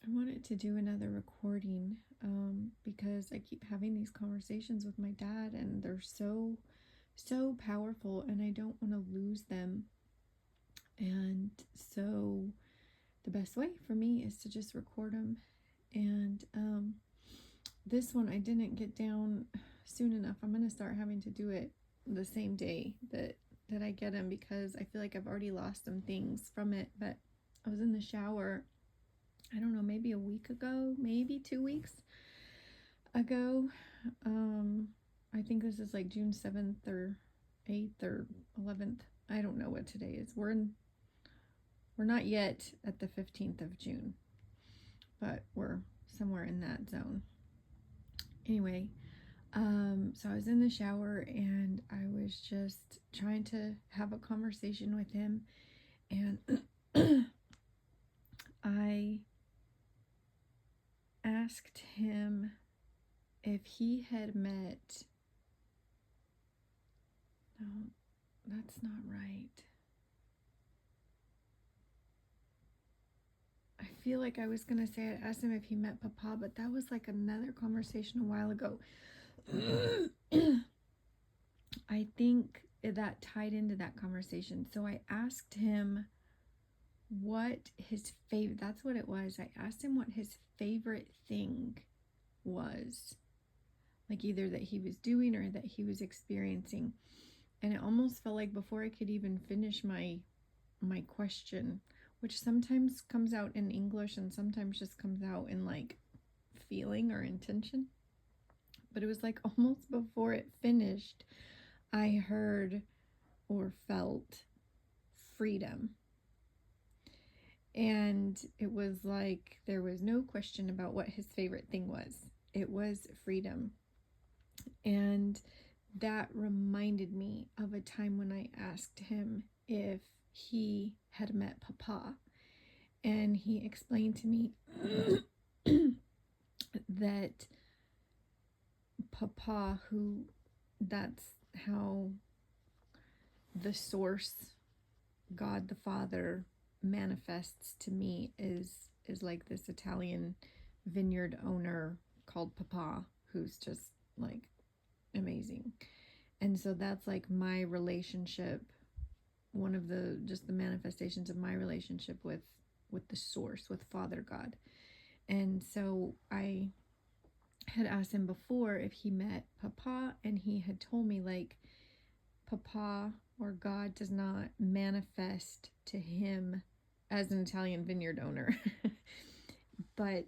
I wanted to do another recording because I keep having these conversations with my dad, and they're so powerful, and I don't want to lose them. And so the best way for me is to just record them. And this one I didn't get down soon enough. I'm going to start having to do it the same day that I get them, because I feel like I've already lost some things from it. But I was in the shower, I don't know, maybe a week ago, maybe 2 weeks ago. I think this is like June 7th or 8th or 11th. I don't know what today is. We're not yet at the 15th of June, but we're somewhere in that zone. Anyway, so I was in the shower and I was just trying to have a conversation with him, and I asked him if he had met. No, that's not right. I feel like I was going to say I asked him if he met Papa, but that was like another conversation a while ago. I think that tied into that conversation. So I asked him what his favorite, that's what it was. I asked him what his favorite thing was, like either that he was doing or that he was experiencing. And it almost felt like before I could even finish my question, which sometimes comes out in English and sometimes just comes out in like feeling or intention, but it was like almost before it finished, I heard or felt freedom. And it was like there was no question about what his favorite thing was. It was freedom. And that reminded me of a time when I asked him if he had met Papa. And he explained to me that Papa, who that's how the source, God the Father, manifests to me, is like this Italian vineyard owner called Papa, who's just like amazing. And so that's like my relationship, one of the just the manifestations of my relationship with the source, with Father God. And so I had asked him before if he met Papa, and he had told me like Papa or God does not manifest to him as an Italian vineyard owner, but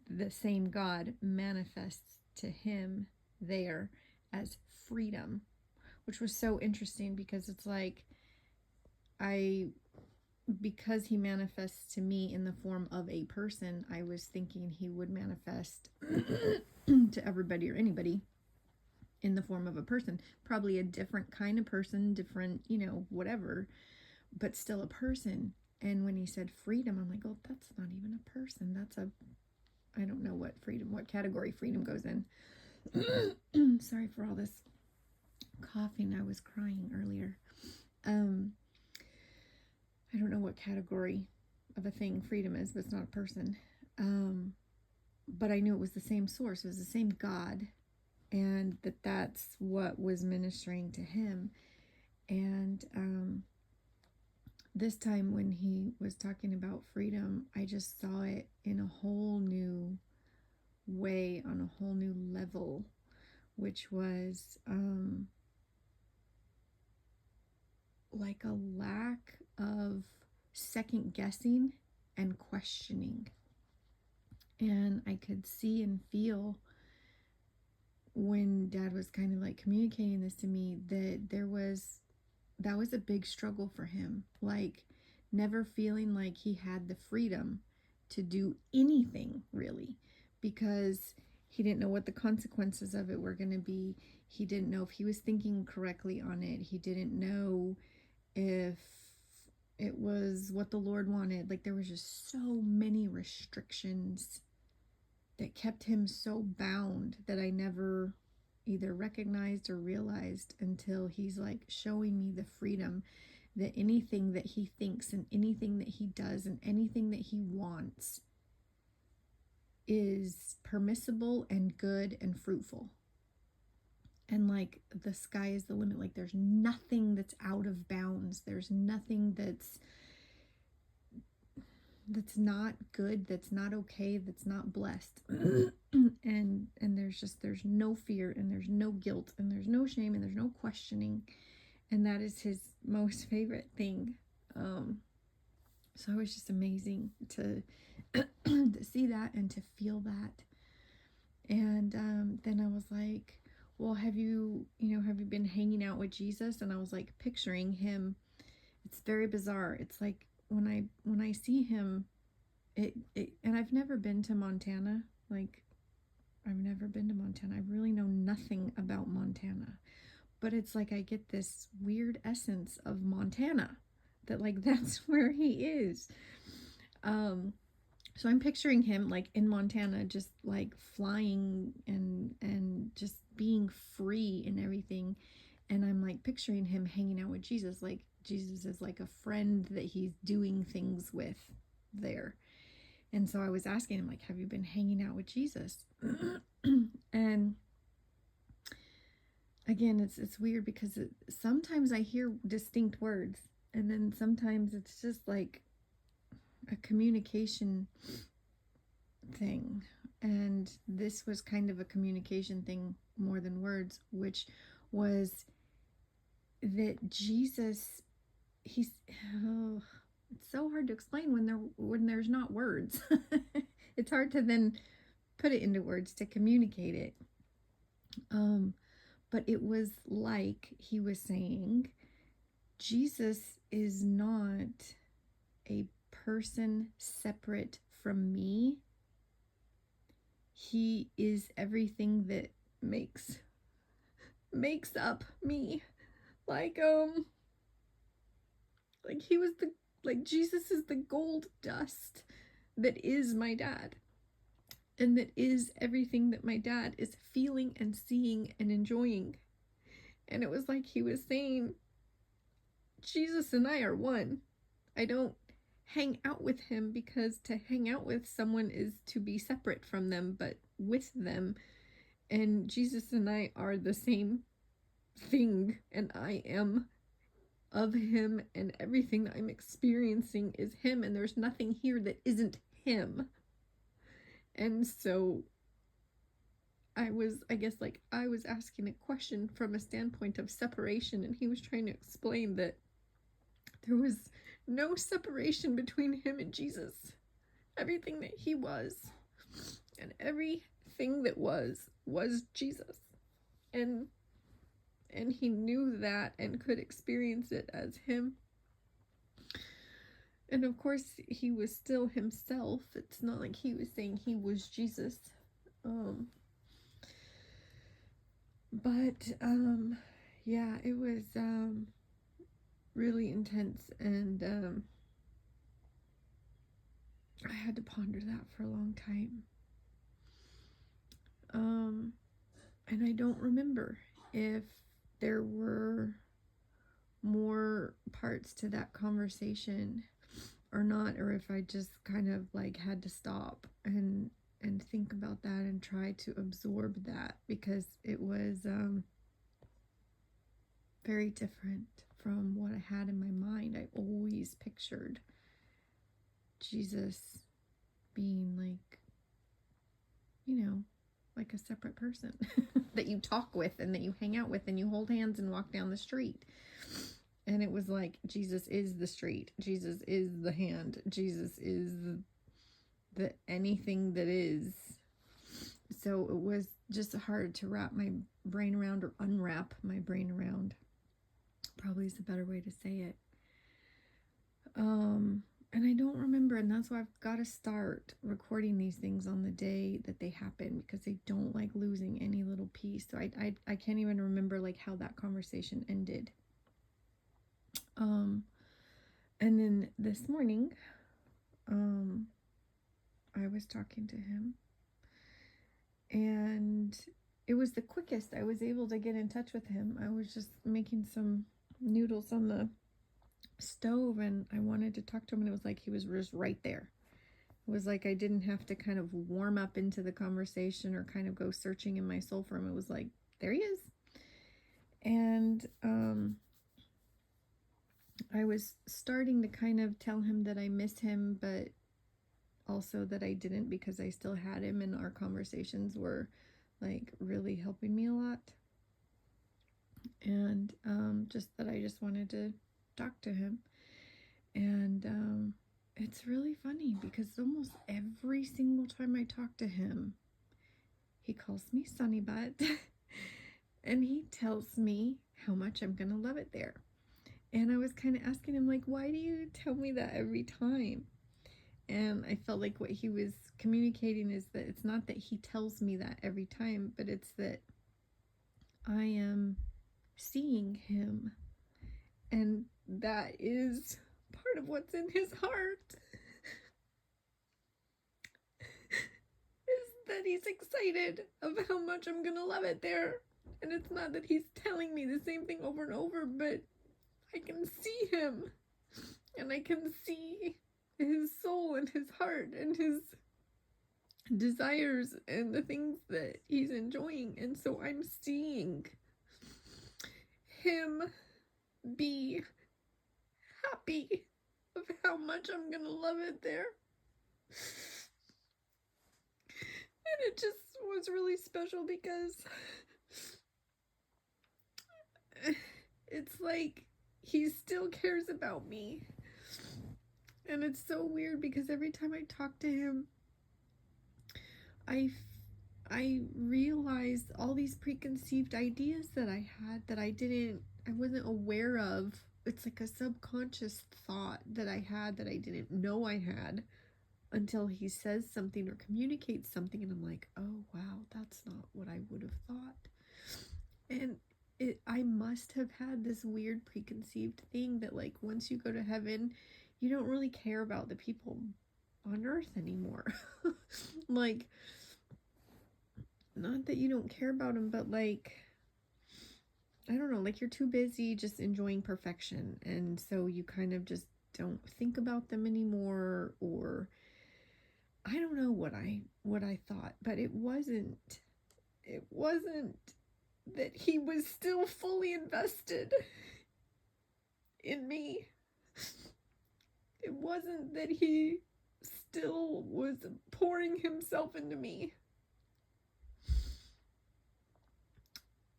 the same God manifests to him there as freedom, which was so interesting because it's like because he manifests to me in the form of a person, I was thinking he would manifest to everybody or anybody in the form of a person, probably a different kind of person, different, whatever, but still a person. And when he said freedom, I'm like, oh, that's not even a person. I don't know what category freedom goes in. Sorry for all this coughing. I was crying earlier. I don't know what category of a thing freedom is, but it's not a person. But I knew it was the same source. It was the same God, and that's what was ministering to him. And this time when he was talking about freedom, I just saw it in a whole new way, on a whole new level, which was like a lack of second guessing and questioning. And I could see and feel when Dad was kind of like communicating this to me that that was a big struggle for him, like never feeling like he had the freedom to do anything really, because he didn't know what the consequences of it were going to be. He didn't know if he was thinking correctly on it. He didn't know if it was what the Lord wanted. Like there was just so many restrictions that kept him so bound that I never either recognized or realized until he's like showing me the freedom that anything that he thinks and anything that he does and anything that he wants is permissible and good and fruitful. And like the sky is the limit. Like there's nothing that's out of bounds. There's nothing that's not good, that's not okay, that's not blessed. and there's no fear, and there's no guilt, and there's no shame, and there's no questioning. And that is his most favorite thing. So it was just amazing to to see that and to feel that. And then I was like, well, have you been hanging out with Jesus? And I was like picturing him. It's very bizarre. It's like when I see him, it and I've never been to Montana. Like, I've never been to Montana. I really know nothing about Montana. But it's like I get this weird essence of Montana, that like that's where he is. So I'm picturing him like in Montana, just like flying and just being free and everything. And I'm like picturing him hanging out with Jesus, like Jesus is like a friend that he's doing things with there. And so I was asking him, like, have you been hanging out with Jesus? And again, it's weird because sometimes I hear distinct words, and then sometimes it's just like a communication thing. And this was kind of a communication thing more than words, which was that Jesus, it's so hard to explain when there's not words. It's hard to then put it into words to communicate it. But it was like he was saying, Jesus is not a person separate from me. He is everything that makes up me. Like he was Jesus is the gold dust that is my dad, and that is everything that my dad is feeling and seeing and enjoying. And it was like he was saying, Jesus and I are one. I don't hang out with him because to hang out with someone is to be separate from them, but with them. And Jesus and I are the same thing, and I am of him, and everything that I'm experiencing is him, and there's nothing here that isn't him. And so I was asking a question from a standpoint of separation, and he was trying to explain that there was no separation between him and Jesus. Everything that he was and everything that was Jesus. And he knew that and could experience it as him. And of course, he was still himself. It's not like he was saying he was Jesus. Yeah, it was really intense, and I had to ponder that for a long time. And I don't remember if there were more parts to that conversation or not, or if I just kind of like had to stop and think about that and try to absorb that, because it was very different from what I had in my mind. I always pictured Jesus being like, like a separate person that you talk with and that you hang out with and you hold hands and walk down the street. And it was like, Jesus is the street. Jesus is the hand. Jesus is the anything that is. So it was just hard to wrap my brain around, or unwrap my brain around. Probably is a better way to say it. And I don't remember, and that's why I've got to start recording these things on the day that they happen, because I don't like losing any little piece. So I can't even remember like how that conversation ended. And then this morning, I was talking to him, and it was the quickest I was able to get in touch with him. I was just making some noodles on the stove, and I wanted to talk to him, and it was like he was just right there. It was like I didn't have to kind of warm up into the conversation or kind of go searching in my soul for him. It was like, there he is. And I was starting to kind of tell him that I miss him, but also that I didn't, because I still had him and our conversations were like really helping me a lot. And just that I just wanted to talk to him. And it's really funny because almost every single time I talk to him, he calls me Sunny Butt and he tells me how much I'm gonna love it there. And I was kind of asking him, like, why do you tell me that every time? And I felt like what he was communicating is that it's not that he tells me that every time, but it's that I am seeing him. And that is part of what's in his heart. Is that he's excited of how much I'm gonna love it there. And it's not that he's telling me the same thing over and over, but I can see him. And I can see his soul and his heart and his desires and the things that he's enjoying. And so I'm seeing him be happy of how much I'm gonna love it there. And it just was really special because it's like he still cares about me. And it's so weird because every time I talk to him, I realized all these preconceived ideas that I had that I wasn't aware of. It's like a subconscious thought that I had that I didn't know I had until he says something or communicates something, and I'm like, oh wow, that's not what I would have thought. And I must have had this weird preconceived thing that, like, once you go to heaven, you don't really care about the people on earth anymore. Like, not that you don't care about them, but like, I don't know, like you're too busy just enjoying perfection, and so you kind of just don't think about them anymore. Or I don't know what I thought, but it wasn't that he was still fully invested in me. It wasn't that he still was pouring himself into me.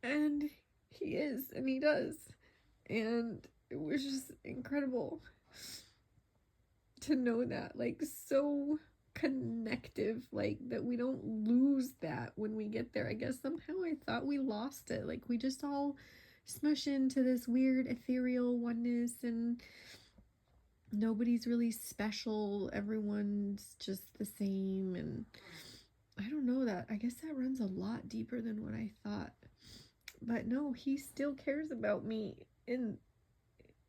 And he is, and he does. And it was just incredible to know that, like, so connective, like, that we don't lose that when we get there. I guess somehow I thought we lost it. Like, we just all smush into this weird ethereal oneness, and nobody's really special. Everyone's just the same. And I don't know, that I guess that runs a lot deeper than what I thought. But no, he still cares about me, and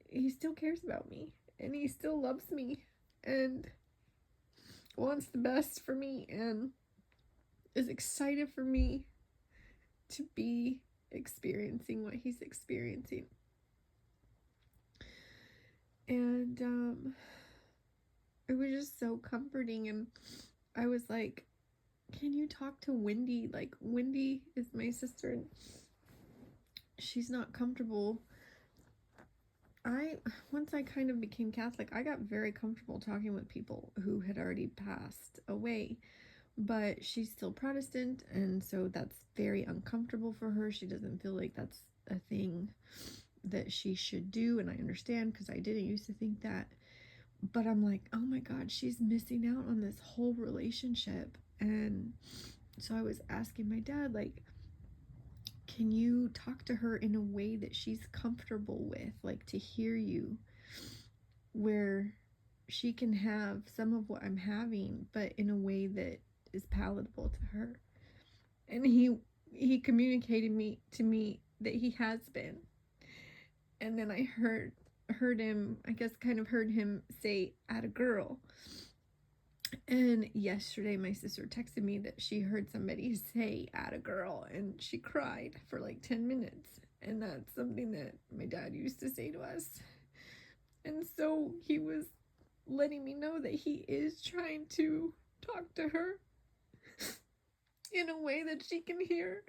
he still cares about me, and he still loves me, and wants the best for me, and is excited for me to be experiencing what he's experiencing. And it was just so comforting. And I was like, can you talk to Wendy? Like, Wendy is my sister, and she's not comfortable. Once I kind of became Catholic, I got very comfortable talking with people who had already passed away, but she's still Protestant, and so that's very uncomfortable for her. She doesn't feel like that's a thing that she should do, and I understand, because I didn't used to think that. But I'm like, oh my God, she's missing out on this whole relationship. And so I was asking my dad, like, can you talk to her in a way that she's comfortable with, like, to hear you, where she can have some of what I'm having, but in a way that is palatable to her? And he communicated to me that he has been. And then I heard him, I guess kind of heard him say, "Atta girl." And yesterday my sister texted me that she heard somebody say "atta girl," and she cried for like 10 minutes. And that's something that my dad used to say to us. And so he was letting me know that he is trying to talk to her in a way that she can hear.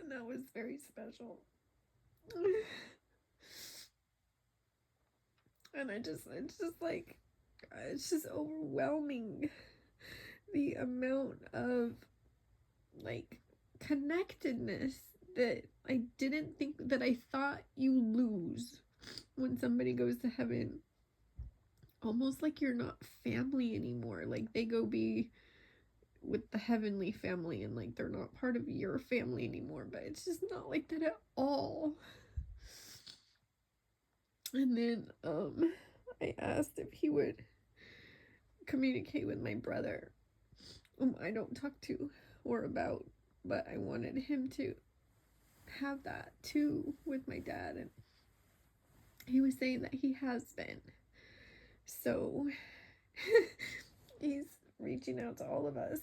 And that was very special. And it's just overwhelming, the amount of like connectedness that I didn't think, that I thought you lose when somebody goes to heaven. Almost like you're not family anymore. Like they go be with the heavenly family and like they're not part of your family anymore. But it's just not like that at all. And then I asked if he would communicate with my brother, whom I don't talk to or about, but I wanted him to have that too with my dad. And he was saying that he has been. So he's reaching out to all of us.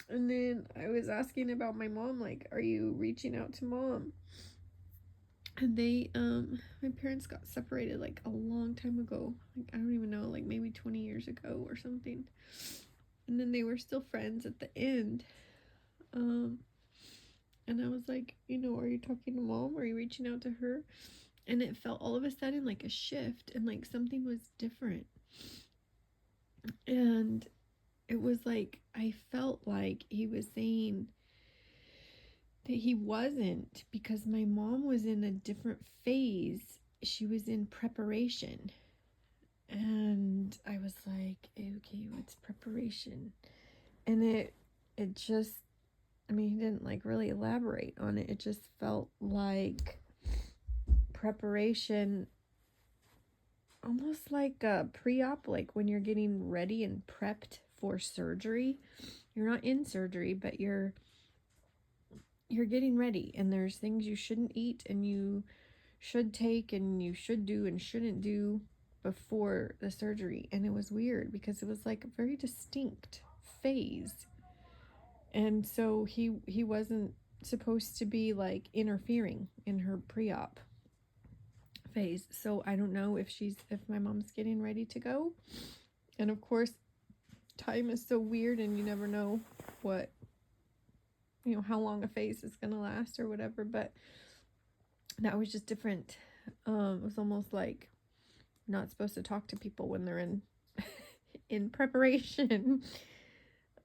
And then I was asking about my mom, like, are you reaching out to mom? And they, my parents got separated like a long time ago. Like, I don't even know, like maybe 20 years ago or something. And then they were still friends at the end. And I was like, are you talking to mom? Are you reaching out to her? And it felt all of a sudden like a shift and like something was different. And it was like, I felt like he was saying that he wasn't, because my mom was in a different phase. She was in preparation. And I was like, okay, what's preparation? And it just, I mean, he didn't like really elaborate on it. It just felt like preparation, almost like a pre-op, like when you're getting ready and prepped for surgery. You're not in surgery, but you're getting ready, and there's things you shouldn't eat and you should take and you should do and shouldn't do before the surgery. And it was weird because it was like a very distinct phase. And so he wasn't supposed to be like interfering in her pre-op phase. So I don't know if my mom's getting ready to go. And of course, time is so weird and you never know what, how long a phase is going to last or whatever. But that was just different. It was almost like not supposed to talk to people when they're in preparation.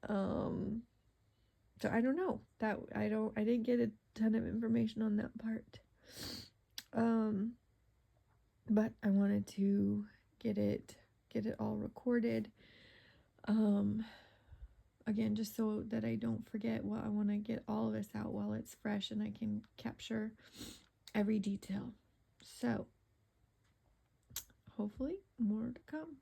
So I don't know, that I didn't get a ton of information on that part. But I wanted to get it all recorded. Again, just so that I don't forget. Well, I want to get all of this out while it's fresh and I can capture every detail. So hopefully more to come.